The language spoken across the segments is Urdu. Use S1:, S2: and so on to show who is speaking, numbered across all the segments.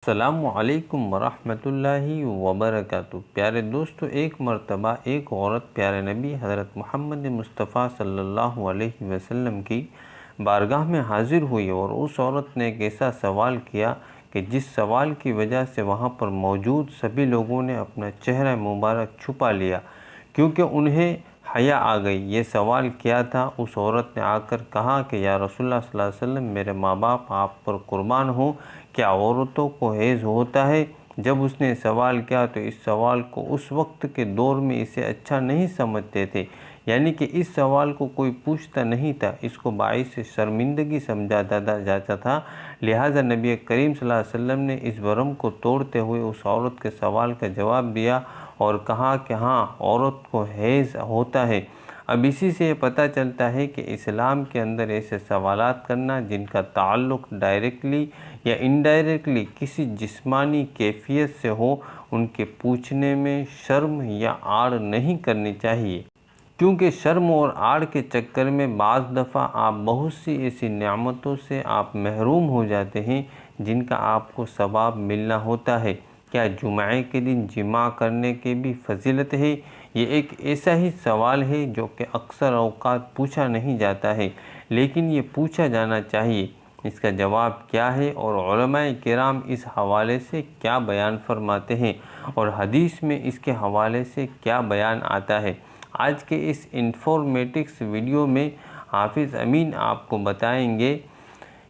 S1: السلام علیکم ورحمۃ اللہ وبرکاتہ۔ پیارے دوستو، ایک مرتبہ ایک عورت پیارے نبی حضرت محمد مصطفیٰ صلی اللہ علیہ وسلم کی بارگاہ میں حاضر ہوئی اور اس عورت نے ایک ایسا سوال کیا کہ جس سوال کی وجہ سے وہاں پر موجود سبھی لوگوں نے اپنا چہرہ مبارک چھپا لیا کیونکہ انہیں حیا آ گئی۔ یہ سوال کیا تھا؟ اس عورت نے آ کر کہا کہ یا رسول اللہ صلی اللہ علیہ وسلم، میرے ماں باپ آپ پر قربان ہوں، کیا عورتوں کو حیض ہوتا ہے؟ جب اس نے سوال کیا تو اس سوال کو اس وقت کے دور میں اسے اچھا نہیں سمجھتے تھے، یعنی کہ اس سوال کو کوئی پوچھتا نہیں تھا، اس کو باعث شرمندگی سمجھا جاتا تھا۔ لہٰذا نبی کریم صلی اللہ علیہ وسلم نے اس بھرم کو توڑتے ہوئے اس عورت کے سوال کا جواب دیا اور کہا کہ ہاں، عورت کو حیض ہوتا ہے۔ اب اسی سے یہ پتہ چلتا ہے کہ اسلام کے اندر ایسے سوالات کرنا جن کا تعلق ڈائریکٹلی یا انڈائریکٹلی کسی جسمانی کیفیت سے ہو، ان کے پوچھنے میں شرم یا آڑ نہیں کرنی چاہیے، کیونکہ شرم اور آڑ کے چکر میں بعض دفعہ آپ بہت سی ایسی نعمتوں سے آپ محروم ہو جاتے ہیں جن کا آپ کو ثواب ملنا ہوتا ہے۔ کیا جمعے کے دن جماع کرنے کی بھی فضیلت ہے؟ یہ ایک ایسا ہی سوال ہے جو کہ اکثر اوقات پوچھا نہیں جاتا ہے، لیکن یہ پوچھا جانا چاہیے۔ اس کا جواب کیا ہے اور علماء کرام اس حوالے سے کیا بیان فرماتے ہیں اور حدیث میں اس کے حوالے سے کیا بیان آتا ہے؟ آج کے اس انفارمیٹکس ویڈیو میں حافظ امین آپ کو بتائیں گے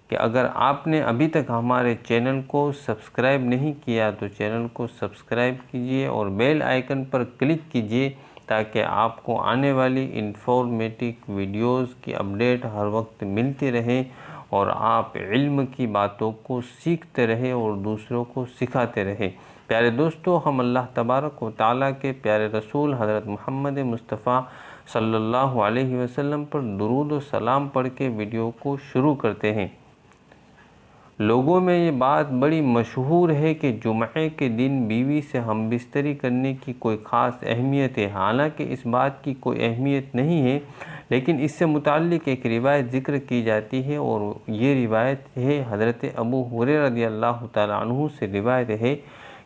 S1: کہ اگر آپ نے ابھی تک ہمارے چینل کو سبسکرائب نہیں کیا تو چینل کو سبسکرائب کیجئے اور بیل آئیکن پر کلک کیجئے تاکہ آپ کو آنے والی انفارمیٹک ویڈیوز کی اپڈیٹ ہر وقت ملتی رہے اور آپ علم کی باتوں کو سیکھتے رہے اور دوسروں کو سکھاتے رہے۔ پیارے دوستو، ہم اللہ تبارک و تعالیٰ کے پیارے رسول حضرت محمد مصطفیٰ صلی اللہ علیہ وسلم پر درود و سلام پڑھ کے ویڈیو کو شروع کرتے ہیں۔ لوگوں میں یہ بات بڑی مشہور ہے کہ جمعے کے دن بیوی سے ہم بستری کرنے کی کوئی خاص اہمیت ہے۔ حالانکہ اس بات کی کوئی اہمیت نہیں ہے، لیکن اس سے متعلق ایک روایت ذکر کی جاتی ہے اور یہ روایت ہے حضرت ابو ہریرہ رضی اللہ تعالیٰ عنہ سے روایت ہے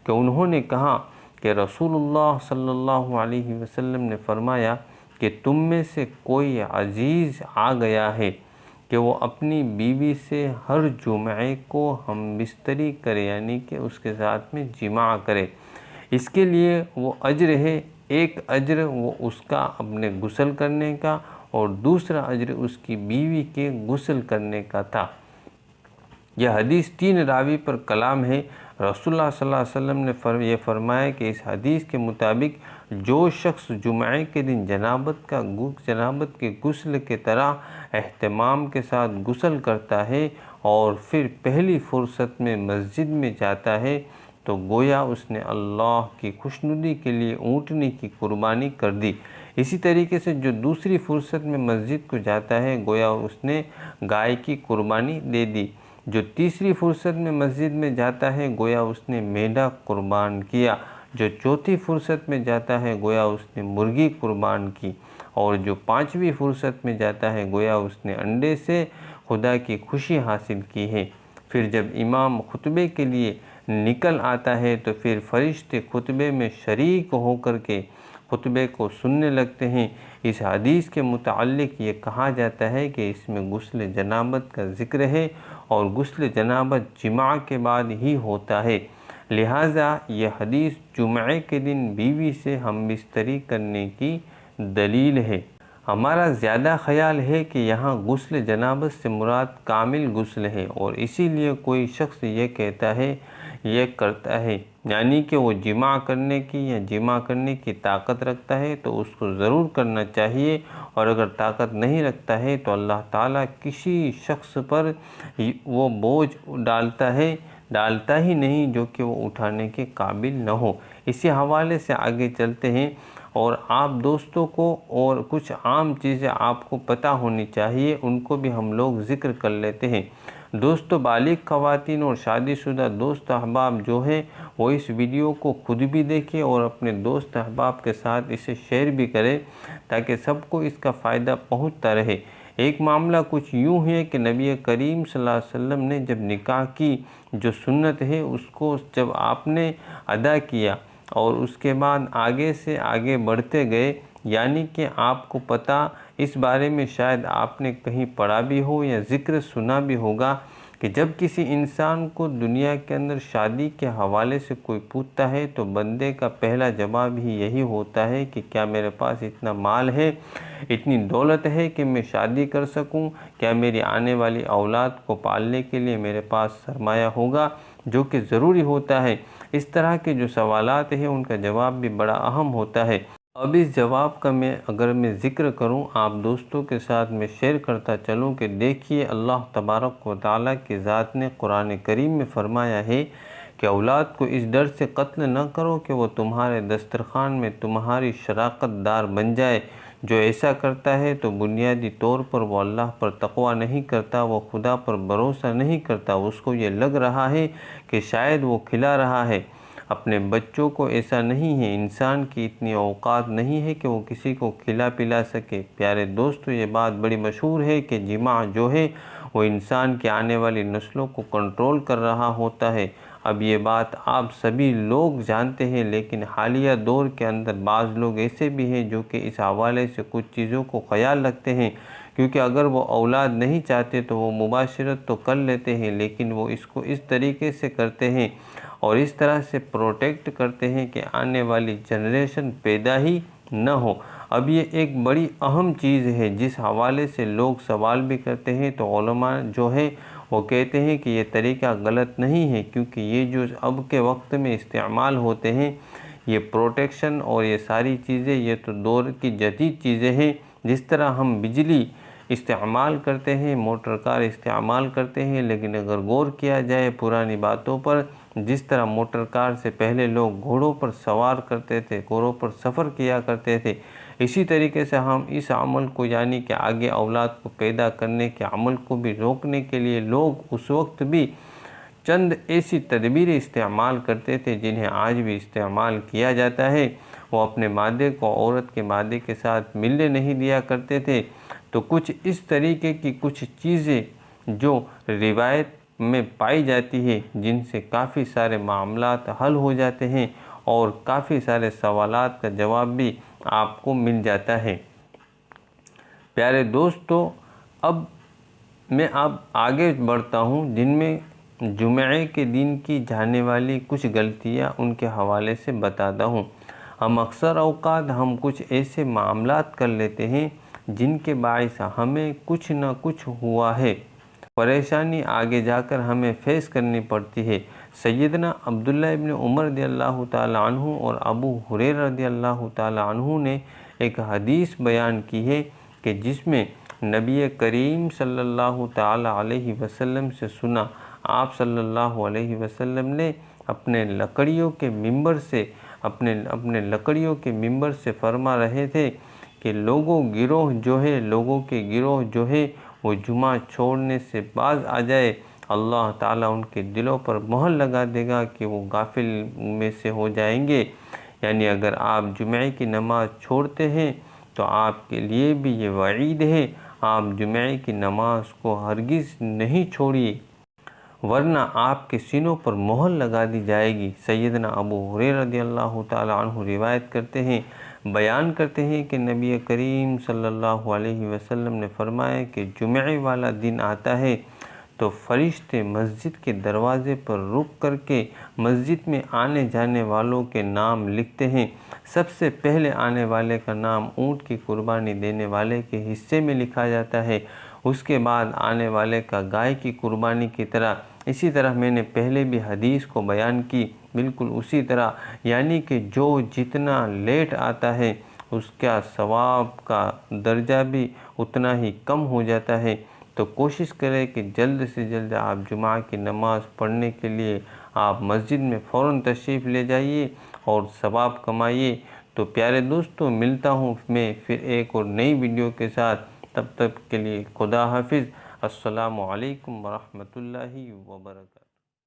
S1: کہ انہوں نے کہا کہ رسول اللہ صلی اللہ علیہ وسلم نے فرمایا کہ تم میں سے کوئی عزیز آ گیا ہے کہ وہ اپنی بیوی سے ہر جمعے کو ہم بستری کرے، یعنی کہ اس کے ساتھ میں جماع کرے۔ اس کے لیے وہ اجر ہے، ایک اجر وہ اس کا اپنے غسل کرنے کا اور دوسرا اجر اس کی بیوی کے غسل کرنے کا تھا۔ یہ حدیث 3 راوی پر کلام ہے۔ رسول اللہ صلی اللہ علیہ وسلم نے یہ فرمایا کہ اس حدیث کے مطابق جو شخص جمعے کے دن جنابت کے غسل کی طرح اہتمام کے ساتھ غسل کرتا ہے اور پھر پہلی فرصت میں مسجد میں جاتا ہے تو گویا اس نے اللہ کی خوشنودی کے لیے اونٹنی کی قربانی کر دی۔ اسی طریقے سے جو دوسری فرصت میں مسجد کو جاتا ہے گویا اس نے گائے کی قربانی دے دی۔ جو تیسری فرصت میں مسجد میں جاتا ہے گویا اس نے مینڈھا قربان کیا۔ جو چوتھی فرصت میں جاتا ہے گویا اس نے مرغی قربان کی، اور جو 5ویں فرصت میں جاتا ہے گویا اس نے انڈے سے خدا کی خوشی حاصل کی ہے۔ پھر جب امام خطبے کے لیے نکل آتا ہے تو پھر فرشتے خطبے میں شریک ہو کر کے خطبے کو سننے لگتے ہیں۔ اس حدیث کے متعلق یہ کہا جاتا ہے کہ اس میں غسل جنابت کا ذکر ہے اور غسل جنابت جمعہ کے بعد ہی ہوتا ہے، لہٰذا یہ حدیث جمعے کے دن بیوی سے ہم بستری کرنے کی دلیل ہے۔ ہمارا زیادہ خیال ہے کہ یہاں غسل جنابت سے مراد کامل غسل ہے، اور اسی لیے کوئی شخص یہ کرتا ہے یعنی کہ وہ جماع کرنے کی طاقت رکھتا ہے تو اس کو ضرور کرنا چاہیے، اور اگر طاقت نہیں رکھتا ہے تو اللہ تعالیٰ کسی شخص پر وہ بوجھ ڈالتا ہی نہیں جو کہ وہ اٹھانے کے قابل نہ ہو۔ اسی حوالے سے آگے چلتے ہیں، اور آپ دوستوں کو اور کچھ عام چیزیں آپ کو پتہ ہونی چاہیے، ان کو بھی ہم لوگ ذکر کر لیتے ہیں۔ دوستو، بالغ خواتین اور شادی شدہ دوست احباب جو ہیں وہ اس ویڈیو کو خود بھی دیکھیں اور اپنے دوست احباب کے ساتھ اسے شیئر بھی کریں تاکہ سب کو اس کا فائدہ پہنچتا رہے۔ ایک معاملہ کچھ یوں ہے کہ نبی کریم صلی اللہ علیہ وسلم نے جب نکاح کی جو سنت ہے اس کو جب آپ نے ادا کیا اور اس کے بعد آگے سے آگے بڑھتے گئے، یعنی کہ آپ کو پتہ اس بارے میں شاید آپ نے کہیں پڑھا بھی ہو یا ذکر سنا بھی ہوگا کہ جب کسی انسان کو دنیا کے اندر شادی کے حوالے سے کوئی پوچھتا ہے تو بندے کا پہلا جواب ہی یہی ہوتا ہے کہ کیا میرے پاس اتنا مال ہے، اتنی دولت ہے کہ میں شادی کر سکوں، کیا میری آنے والی اولاد کو پالنے کے لیے میرے پاس سرمایہ ہوگا، جو کہ ضروری ہوتا ہے۔ اس طرح کے جو سوالات ہیں ان کا جواب بھی بڑا اہم ہوتا ہے۔ اب اس جواب کا اگر میں ذکر کروں آپ دوستوں کے ساتھ میں شیئر کرتا چلوں کہ دیکھیے اللہ تبارک و تعالیٰ کی ذات نے قرآن کریم میں فرمایا ہے کہ اولاد کو اس ڈر سے قتل نہ کرو کہ وہ تمہارے دسترخوان میں تمہاری شراکت دار بن جائے۔ جو ایسا کرتا ہے تو بنیادی طور پر وہ اللہ پر تقوی نہیں کرتا، وہ خدا پر بھروسہ نہیں کرتا، اس کو یہ لگ رہا ہے کہ شاید وہ کھلا رہا ہے اپنے بچوں کو۔ ایسا نہیں ہے، انسان کی اتنی اوقات نہیں ہے کہ وہ کسی کو کھلا پلا سکے۔ پیارے دوستو، یہ بات بڑی مشہور ہے کہ جماع جو ہے وہ انسان کی آنے والی نسلوں کو کنٹرول کر رہا ہوتا ہے۔ اب یہ بات آپ سبھی لوگ جانتے ہیں، لیکن حالیہ دور کے اندر بعض لوگ ایسے بھی ہیں جو کہ اس حوالے سے کچھ چیزوں کو خیال رکھتے ہیں، کیونکہ اگر وہ اولاد نہیں چاہتے تو وہ مباشرت تو کر لیتے ہیں، لیکن وہ اس کو اس طریقے سے کرتے ہیں اور اس طرح سے پروٹیکٹ کرتے ہیں کہ آنے والی جنریشن پیدا ہی نہ ہو۔ اب یہ ایک بڑی اہم چیز ہے جس حوالے سے لوگ سوال بھی کرتے ہیں، تو علماء جو ہے وہ کہتے ہیں کہ یہ طریقہ غلط نہیں ہے، کیونکہ یہ جو اب کے وقت میں استعمال ہوتے ہیں یہ پروٹیکشن اور یہ ساری چیزیں، یہ تو دور کی جدید چیزیں ہیں۔ جس طرح ہم بجلی استعمال کرتے ہیں، موٹر کار استعمال کرتے ہیں، لیکن اگر غور کیا جائے پرانی باتوں پر، جس طرح موٹر کار سے پہلے لوگ گھوڑوں پر سوار کرتے تھے، گھوڑوں پر سفر کیا کرتے تھے، اسی طریقے سے ہم اس عمل کو یعنی کہ آگے اولاد کو پیدا کرنے کے عمل کو بھی روکنے کے لیے لوگ اس وقت بھی چند ایسی تدبیریں استعمال کرتے تھے جنہیں آج بھی استعمال کیا جاتا ہے۔ وہ اپنے مادے کو عورت کے مادے کے ساتھ ملنے نہیں دیا کرتے تھے۔ تو کچھ اس طریقے کی کچھ چیزیں جو روایت میں پائی جاتی ہے جن سے کافی سارے معاملات حل ہو جاتے ہیں اور کافی سارے سوالات کا جواب بھی آپ کو مل جاتا ہے۔ پیارے دوستو، اب میں آگے بڑھتا ہوں جن میں جمعے کے دن کی جانے والی کچھ غلطیاں ان کے حوالے سے بتاتا ہوں۔ ہم اکثر اوقات ہم کچھ ایسے معاملات کر لیتے ہیں جن کے باعث ہمیں کچھ نہ کچھ ہوا ہے، پریشانی آگے جا کر ہمیں فیس کرنی پڑتی ہے۔ سیدنا عبداللہ ابن عمر رضی اللہ تعالی عنہ اور ابو ہریرہ رضی اللہ تعالی عنہ نے ایک حدیث بیان کی ہے کہ جس میں نبی کریم صلی اللہ تعالی علیہ وسلم سے سنا، آپ صلی اللہ علیہ وسلم نے اپنے لکڑیوں کے ممبر سے فرما رہے تھے کہ لوگوں کے گروہ جو ہے وہ جمعہ چھوڑنے سے باز آ جائے، اللہ تعالیٰ ان کے دلوں پر مہر لگا دے گا کہ وہ غافل میں سے ہو جائیں گے۔ یعنی اگر آپ جمعے کی نماز چھوڑتے ہیں تو آپ کے لیے بھی یہ وعید ہے، آپ جمعے کی نماز کو ہرگز نہیں چھوڑیے ورنہ آپ کے سینوں پر مہر لگا دی جائے گی۔ سیدنا ابو ہریرہ رضی اللہ تعالی عنہ روایت کرتے ہیں، بیان کرتے ہیں کہ نبی کریم صلی اللہ علیہ وسلم نے فرمایا کہ جمعے والا دن آتا ہے تو فرشتے مسجد کے دروازے پر رک کر کے مسجد میں آنے جانے والوں کے نام لکھتے ہیں۔ سب سے پہلے آنے والے کا نام اونٹ کی قربانی دینے والے کے حصے میں لکھا جاتا ہے، اس کے بعد آنے والے کا گائے کی قربانی کی طرح۔ اسی طرح میں نے پہلے بھی حدیث کو بیان کی، بالکل اسی طرح، یعنی کہ جو جتنا لیٹ آتا ہے اس کا ثواب کا درجہ بھی اتنا ہی کم ہو جاتا ہے۔ تو کوشش کریں کہ جلد سے جلد آپ جمعہ کی نماز پڑھنے کے لیے آپ مسجد میں فوراً تشریف لے جائیے اور ثواب کمائیے۔ تو پیارے دوستو، ملتا ہوں میں پھر ایک اور نئی ویڈیو کے ساتھ، تب تک کے لیے خدا حافظ۔ السلام علیکم ورحمۃ اللہ وبرکاتہ۔